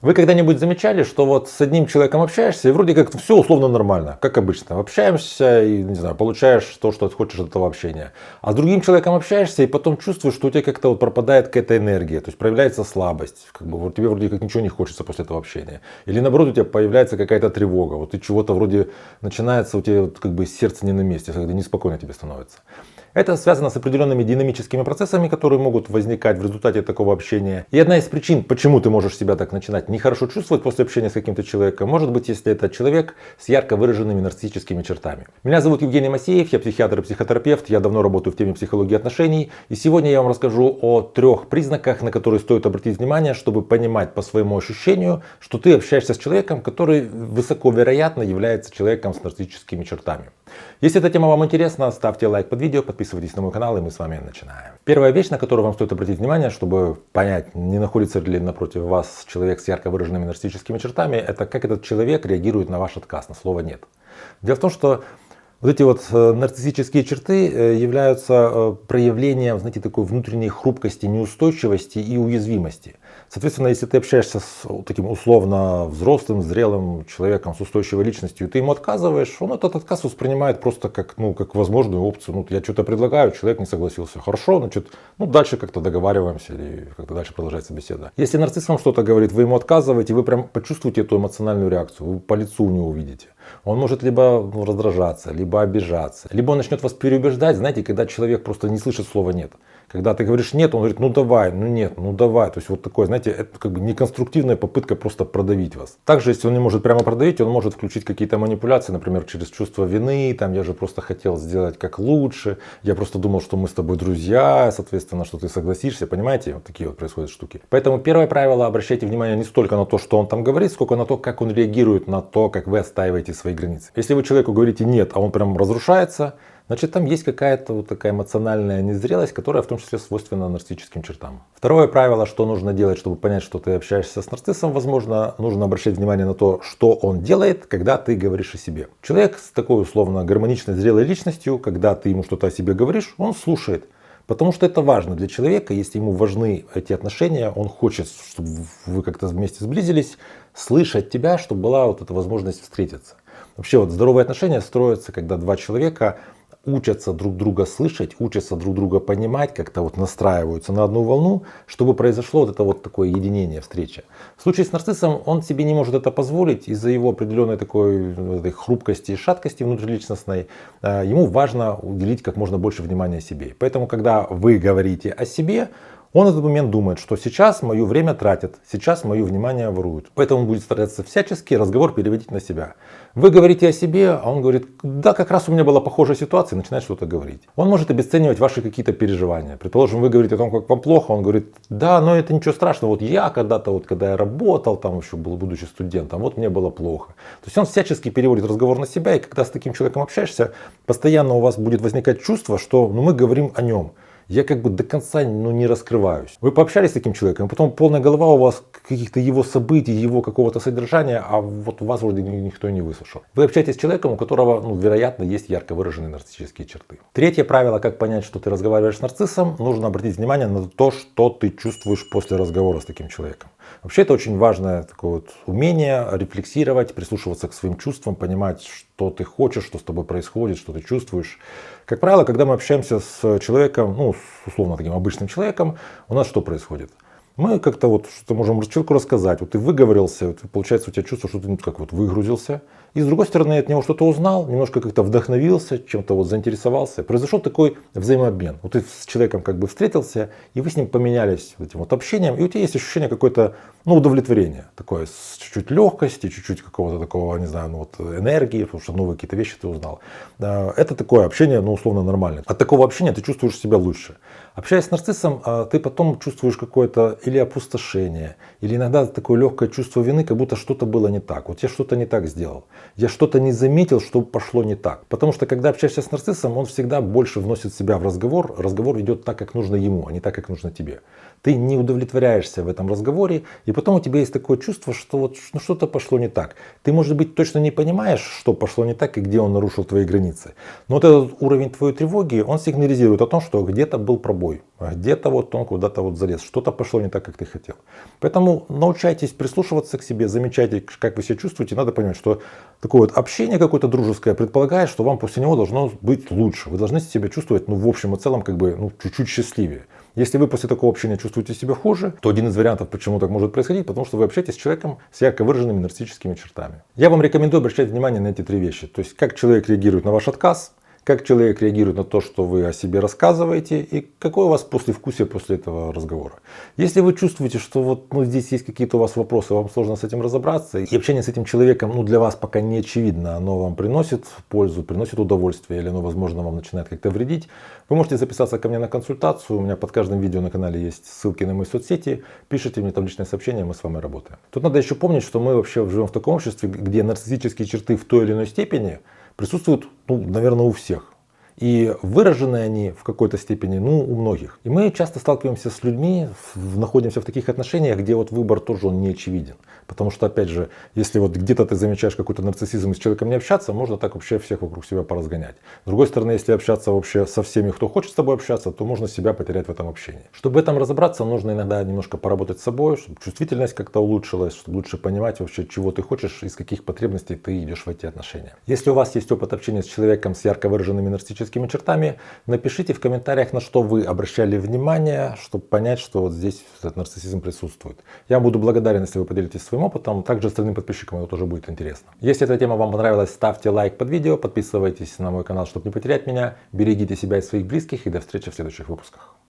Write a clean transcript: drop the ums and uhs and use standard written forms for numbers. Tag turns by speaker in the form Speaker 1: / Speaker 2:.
Speaker 1: Вы когда-нибудь замечали, что вот с одним человеком общаешься, и вроде как все условно нормально, как обычно. Общаемся и, не знаю, получаешь то, что ты хочешь от этого общения. А с другим человеком общаешься, и потом чувствуешь, что у тебя как-то вот пропадает какая-то энергия, то есть проявляется слабость. Как бы вот тебе вроде как ничего не хочется после этого общения. Или наоборот, у тебя появляется какая-то тревога. Вот ты чего-то вроде начинается, у тебя вот как бы сердце не на месте, когда неспокойно тебе становится. Это связано с определенными динамическими процессами, которые могут возникать в результате такого общения. И одна из причин, почему ты можешь себя так начинать нехорошо чувствовать после общения с каким-то человеком, может быть, если это человек с ярко выраженными нарциссическими чертами. Меня зовут Евгений Масеев, я психиатр и психотерапевт, я давно работаю в теме психологии отношений. И сегодня я вам расскажу о 3 признаках, на которые стоит обратить внимание, чтобы понимать по своему ощущению, что ты общаешься с человеком, который высоко вероятно является человеком с нарциссическими чертами. Если эта тема вам интересна, ставьте лайк под видео, подписывайтесь на мой канал, и мы с вами начинаем. Первая вещь, на которую вам стоит обратить внимание, чтобы понять, не находится ли напротив вас человек с ярко выраженными нарциссическими чертами, это как этот человек реагирует на ваш отказ, на слово «нет». Дело в том, что вот эти вот нарциссические черты являются проявлением, знаете, такой внутренней хрупкости, неустойчивости и уязвимости. Соответственно, если ты общаешься с таким условно взрослым, зрелым человеком с устойчивой личностью, и ты ему отказываешь, он этот отказ воспринимает просто как, как возможную опцию. Я что-то предлагаю, человек не согласился. Хорошо, значит, дальше как-то договариваемся или как-то дальше продолжается беседа. Если нарцисс вам что-то говорит, вы ему отказываете, вы прям почувствуете эту эмоциональную реакцию, вы по лицу у него увидите. Он может либо раздражаться, либо обижаться, либо он начнет вас переубеждать, знаете, когда человек просто не слышит слова «нет». Когда ты говоришь «нет», он говорит давай, нет, давай. То есть вот такое, знаете, это как бы неконструктивная попытка просто продавить вас. Также, если он не может прямо продавить, он может включить какие-то манипуляции, например, через чувство вины, я же просто хотел сделать как лучше, я просто думал, что мы с тобой друзья, соответственно, что ты согласишься, понимаете, вот такие вот происходят штуки. Поэтому первое правило: обращайте внимание не столько на то, что он там говорит, сколько на то, как он реагирует на то, как вы отстаиваете свои границы. Если вы человеку говорите «нет», а он прям разрушается, значит, там есть какая-то вот такая эмоциональная незрелость, которая в том числе свойственна нарциссическим чертам. Второе правило, что нужно делать, чтобы понять, что ты общаешься с нарциссом, возможно, нужно обращать внимание на то, что он делает, когда ты говоришь о себе. Человек с такой условно гармоничной, зрелой личностью, когда ты ему что-то о себе говоришь, он слушает. Потому что это важно для человека, если ему важны эти отношения, он хочет, чтобы вы как-то вместе сблизились, слышать тебя, чтобы была вот эта возможность встретиться. Вообще вот здоровые отношения строятся, когда два человека учатся друг друга слышать, учатся друг друга понимать, как-то вот настраиваются на одну волну, чтобы произошло вот это вот такое единение, встреча. В случае с нарциссом он себе не может это позволить из-за его определенной такой этой хрупкости и шаткости внутриличностной. Ему важно уделить как можно больше внимания себе. Поэтому, когда вы говорите о себе, он в этот момент думает, что сейчас мое время тратят, сейчас мое внимание воруют. Поэтому он будет стараться всячески разговор переводить на себя. Вы говорите о себе, а он говорит: да, как раз у меня была похожая ситуация, и начинает что-то говорить. Он может обесценивать ваши какие-то переживания. Предположим, вы говорите о том, как вам плохо, он говорит: да, но это ничего страшного, вот я когда-то, когда я работал, там еще был, будучи студентом, вот мне было плохо. То есть он всячески переводит разговор на себя, и когда с таким человеком общаешься, постоянно у вас будет возникать чувство, что мы говорим о нем. Я как бы до конца не раскрываюсь. Вы пообщались с таким человеком, и потом полная голова у вас каких-то его событий, его какого-то содержания, а вот вас вроде никто не выслушал. Вы общаетесь с человеком, у которого, вероятно, есть ярко выраженные нарциссические черты. Третье правило, как понять, что ты разговариваешь с нарциссом: нужно обратить внимание на то, что ты чувствуешь после разговора с таким человеком. Вообще это очень важное такое вот умение рефлексировать, прислушиваться к своим чувствам, понимать, что ты хочешь, что с тобой происходит, что ты чувствуешь. Как правило, когда мы общаемся с человеком, с условно таким обычным человеком, у нас что происходит? Мы как-то что-то можем человеку рассказать. Вот ты выговорился, получается у тебя чувство, что ты как выгрузился. И с другой стороны, от него что-то узнал, немножко как-то вдохновился, чем-то заинтересовался. Произошел такой взаимообмен. Вот ты с человеком как бы встретился, и вы с ним поменялись этим общением, и у тебя есть ощущение какое-то удовлетворения. Такое с чуть-чуть легкости, чуть-чуть какого-то такого, не знаю, энергии, потому что новые какие-то вещи ты узнал. Это такое общение, условно нормальное. От такого общения ты чувствуешь себя лучше. Общаясь с нарциссом, ты потом чувствуешь какое-то или опустошение, или иногда такое легкое чувство вины, как будто что-то было не так. Вот я что-то не так сделал. Я что-то не заметил, что пошло не так. Потому что когда общаешься с нарциссом, он всегда больше вносит себя в разговор. Разговор идет так, как нужно ему, а не так, как нужно тебе. Ты не удовлетворяешься в этом разговоре, и потом у тебя есть такое чувство, что вот ну, что-то пошло не так. Ты, может быть, точно не понимаешь, что пошло не так и где он нарушил твои границы. Но вот этот уровень твоей тревоги, он сигнализирует о том, что где-то был пробой, где-то вот он куда-то вот залез, что-то пошло не так, как ты хотел. Поэтому научайтесь прислушиваться к себе, замечайте, как вы себя чувствуете. Надо понимать, что такое вот общение какое-то дружеское предполагает, что вам после него должно быть лучше. Вы должны себя чувствовать, ну, в общем и целом, как бы, ну, чуть-чуть счастливее. Если вы после такого общения чувствуете себя хуже, то один из вариантов, почему так может происходить, потому что вы общаетесь с человеком с ярко выраженными нарциссическими чертами. Я вам рекомендую обращать внимание на эти три вещи. То есть, как человек реагирует на ваш отказ, как человек реагирует на то, что вы о себе рассказываете, и какое у вас послевкусие после этого разговора. Если вы чувствуете, что вот, ну, здесь есть какие-то у вас вопросы, вам сложно с этим разобраться, и общение с этим человеком, ну, для вас пока не очевидно, оно вам приносит пользу, приносит удовольствие, или оно, возможно, вам начинает как-то вредить, вы можете записаться ко мне на консультацию. У меня под каждым видео на канале есть ссылки на мои соцсети. Пишите мне там личное сообщение, мы с вами работаем. Тут надо еще помнить, что мы вообще живем в таком обществе, где нарциссические черты в той или иной степени присутствуют, ну, наверное, у всех. И выражены они в какой-то степени, ну, у многих. И мы часто сталкиваемся с людьми, находимся в таких отношениях, где вот выбор тоже он не очевиден. Потому что, опять же, если вот где-то ты замечаешь какой-то нарциссизм и с человеком не общаться, можно так вообще всех вокруг себя поразгонять. С другой стороны, если общаться вообще со всеми, кто хочет с тобой общаться, то можно себя потерять в этом общении. Чтобы в этом разобраться, нужно иногда немножко поработать с собой, чтобы чувствительность как-то улучшилась, чтобы лучше понимать вообще, чего ты хочешь, из каких потребностей ты идешь в эти отношения. Если у вас есть опыт общения с человеком с ярко выраженными нарциссическими чертами, напишите в комментариях, на что вы обращали внимание, чтобы понять, что вот здесь этот нарциссизм присутствует. Я буду благодарен, если вы поделитесь своим опытом, также остальным подписчикам это тоже будет интересно. Если эта тема вам понравилась, ставьте лайк под видео, подписывайтесь на мой канал, чтобы не потерять меня, берегите себя и своих близких, и до встречи в следующих выпусках.